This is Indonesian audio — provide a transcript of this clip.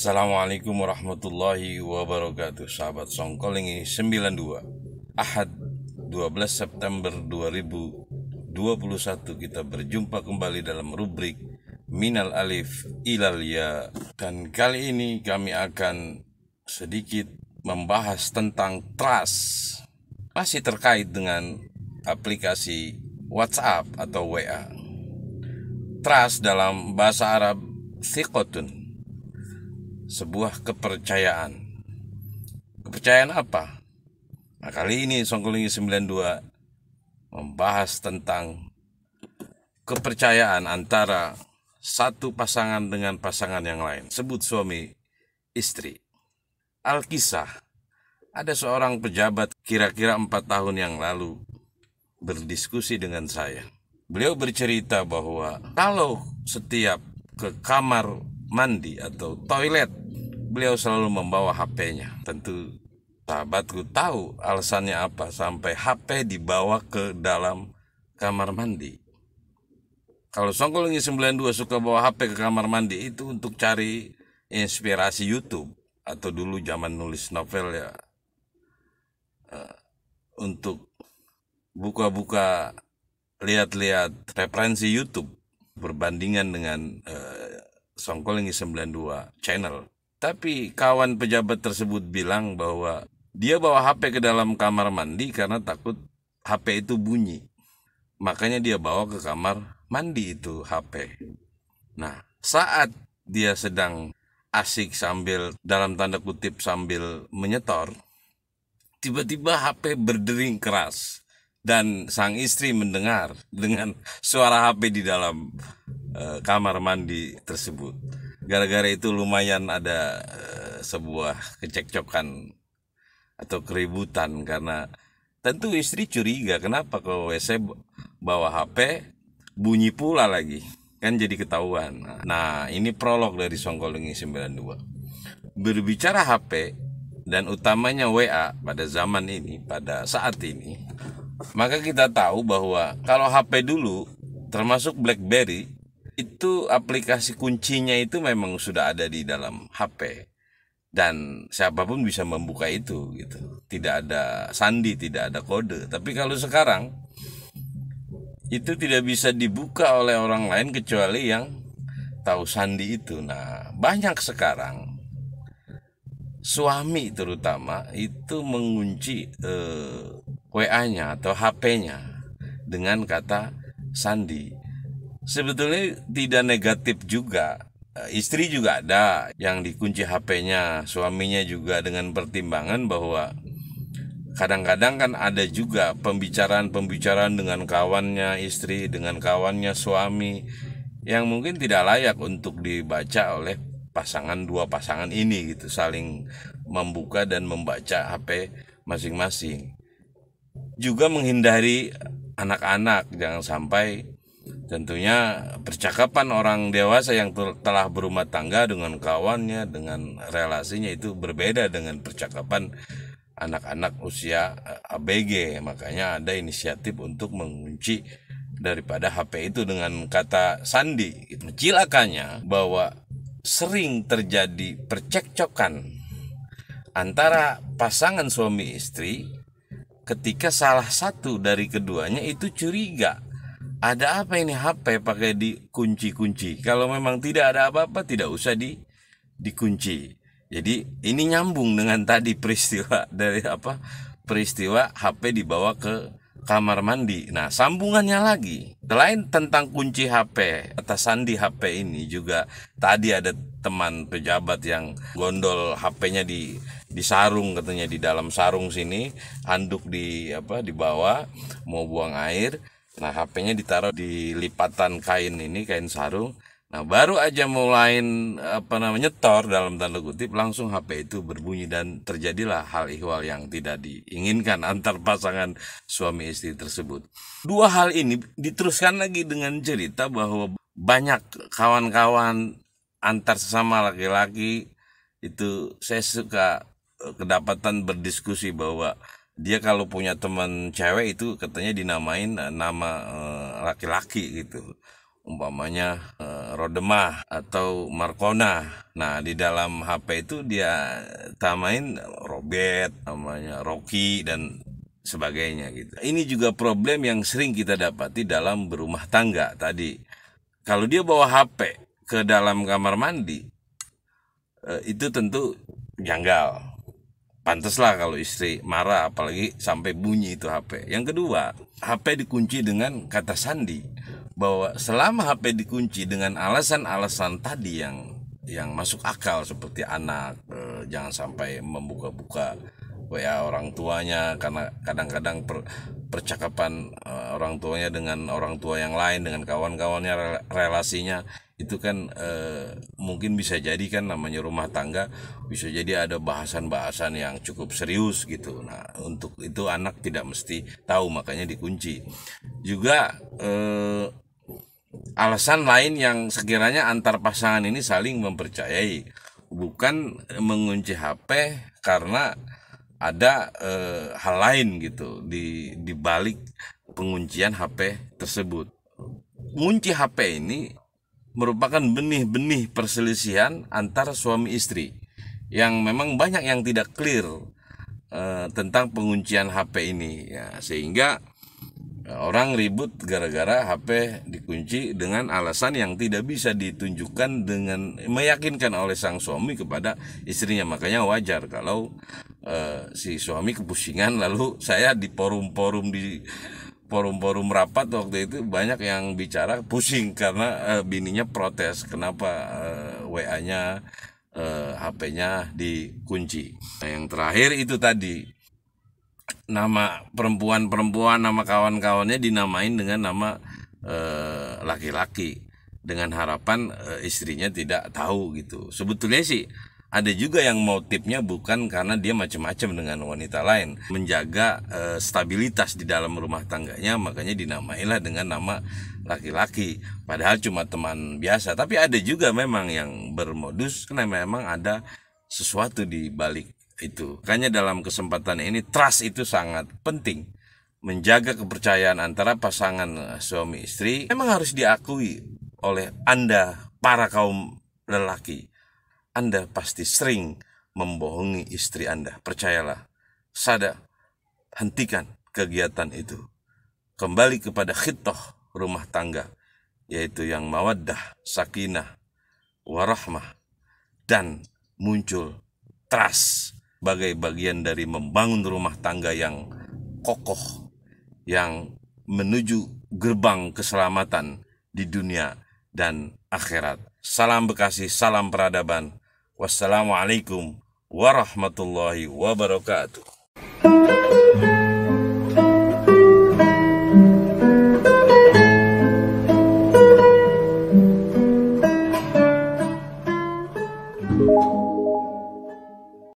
Assalamualaikum warahmatullahi wabarakatuh. Sahabat Songkolingi 92 Ahad 12 September 2021 kita berjumpa kembali dalam rubrik Minal Alif Ilal Ya. Dan kali ini kami akan sedikit membahas tentang trust. Masih terkait dengan aplikasi WhatsApp atau WA. Trust dalam bahasa Arab thiqatun, sebuah kepercayaan. Kepercayaan apa? Nah, kali ini Songkolingi 92 membahas tentang kepercayaan antara satu pasangan dengan pasangan yang lain. Sebut suami istri. Alkisah, ada seorang pejabat kira-kira 4 tahun yang lalu berdiskusi dengan saya. Beliau bercerita bahwa kalau setiap ke kamar mandi atau toilet, beliau selalu membawa HP-nya. Tentu sahabatku tahu alasannya apa sampai HP dibawa ke dalam kamar mandi. Kalau Songkolingi 92 suka bawa HP ke kamar mandi itu untuk cari inspirasi YouTube, atau dulu zaman nulis novel ya, untuk buka-buka, lihat-lihat referensi YouTube berbandingan dengan Songkolingi 92 channel. Tapi kawan pejabat tersebut bilang bahwa dia bawa HP ke dalam kamar mandi karena takut HP itu bunyi. Makanya dia bawa ke kamar mandi itu HP. Nah, saat dia sedang asik sambil, dalam tanda kutip, sambil menyetor, tiba-tiba HP berdering keras. Dan sang istri mendengar dengan suara HP di dalam kamar mandi tersebut. Gara-gara itu lumayan ada sebuah kecekcokan atau keributan, karena tentu istri curiga kenapa ke WC bawa HP bunyi pula lagi, kan jadi ketahuan. Nah, ini prolog dari Songkolingi 92. Berbicara HP dan utamanya WA pada zaman ini, pada saat ini, maka kita tahu bahwa kalau HP dulu termasuk BlackBerry, itu aplikasi kuncinya itu memang sudah ada di dalam HP dan siapapun bisa membuka itu gitu. Tidak ada sandi, tidak ada kode. Tapi kalau sekarang itu tidak bisa dibuka oleh orang lain kecuali yang tahu sandi itu. Nah, banyak sekarang suami terutama itu mengunci WA-nya atau HP-nya dengan kata sandi. Sebetulnya tidak negatif juga. Istri juga ada yang dikunci HP-nya, suaminya juga, dengan pertimbangan bahwa kadang-kadang kan ada juga pembicaraan-pembicaraan dengan kawannya istri, dengan kawannya suami, yang mungkin tidak layak untuk dibaca oleh dua pasangan ini gitu, saling membuka dan membaca HP masing-masing. Juga menghindari anak-anak, jangan sampai tentunya percakapan orang dewasa yang telah berumah tangga dengan kawannya, dengan relasinya, itu berbeda dengan percakapan anak-anak usia ABG. Makanya ada inisiatif untuk mengunci daripada HP itu dengan kata sandi. Cilakanya bahwa sering terjadi percekcokan antara pasangan suami istri ketika salah satu dari keduanya itu curiga, ada apa ini HP pakai dikunci-kunci. Kalau memang tidak ada apa-apa, tidak usah dikunci. Jadi ini nyambung dengan tadi peristiwa peristiwa HP dibawa ke kamar mandi. Nah, sambungannya lagi, selain tentang kunci HP, atas sandi HP ini juga tadi ada teman pejabat yang gondol HP-nya di sarung, katanya di dalam sarung sini, handuk di bawah, mau buang air. Nah, HP-nya ditaruh di lipatan kain ini, kain sarung. Nah, baru aja mulai nyetor dalam tanda kutip, langsung HP itu berbunyi dan terjadilah hal ihwal yang tidak diinginkan antar pasangan suami istri tersebut. Dua hal ini diteruskan lagi dengan cerita bahwa banyak kawan-kawan antar sesama laki-laki itu, saya suka kedapatan berdiskusi bahwa dia kalau punya teman cewek itu katanya dinamain nama laki-laki gitu. Umpamanya Rodemah atau Marcona. Nah, di dalam HP itu dia tamain Robert, namanya Rocky dan sebagainya gitu. Ini juga problem yang sering kita dapati dalam berumah tangga tadi. Kalau dia bawa HP ke dalam kamar mandi, itu tentu janggal. Pantaslah kalau istri marah, apalagi sampai bunyi itu HP. Yang kedua, HP dikunci dengan kata sandi, bahwa selama HP dikunci dengan alasan-alasan tadi yang masuk akal, seperti anak jangan sampai membuka-buka WA orang tuanya, karena kadang-kadang percakapan orang tuanya dengan orang tua yang lain, dengan kawan-kawannya, relasinya itu kan mungkin bisa jadi kan, namanya rumah tangga, bisa jadi ada bahasan-bahasan yang cukup serius gitu. Nah, untuk itu anak tidak mesti tahu, makanya dikunci. Juga alasan lain yang sekiranya antar pasangan ini saling mempercayai, bukan mengunci HP karena ada hal lain gitu di balik penguncian HP tersebut. Ngunci HP ini merupakan benih-benih perselisihan antara suami istri yang memang banyak yang tidak clear tentang penguncian HP ini ya, sehingga orang ribut gara-gara HP dikunci dengan alasan yang tidak bisa ditunjukkan dengan meyakinkan oleh sang suami kepada istrinya. Makanya wajar kalau si suami kepusingan. Lalu saya di forum-forum rapat waktu itu banyak yang bicara pusing karena bininya protes kenapa WA-nya, HP-nya dikunci. Nah, yang terakhir itu tadi, nama perempuan-perempuan, nama kawan-kawannya dinamain dengan nama laki-laki, dengan harapan istrinya tidak tahu gitu. Sebetulnya sih ada juga yang motifnya bukan karena dia macam-macam dengan wanita lain, menjaga stabilitas di dalam rumah tangganya, makanya dinamailah dengan nama laki-laki, padahal cuma teman biasa. Tapi ada juga memang yang bermodus karena memang ada sesuatu di balik itu. Makanya dalam kesempatan ini trust itu sangat penting. Menjaga kepercayaan antara pasangan suami istri memang harus diakui oleh Anda para kaum lelaki. Anda pasti sering membohongi istri Anda. Percayalah, sadar, hentikan kegiatan itu. Kembali kepada khitoh rumah tangga, yaitu yang mawaddah, sakinah, warahmah, dan muncul trust sebagai bagian dari membangun rumah tangga yang kokoh, yang menuju gerbang keselamatan di dunia dan akhirat. Salam Bekasi, salam peradaban. Wassalamualaikum warahmatullahi wabarakatuh.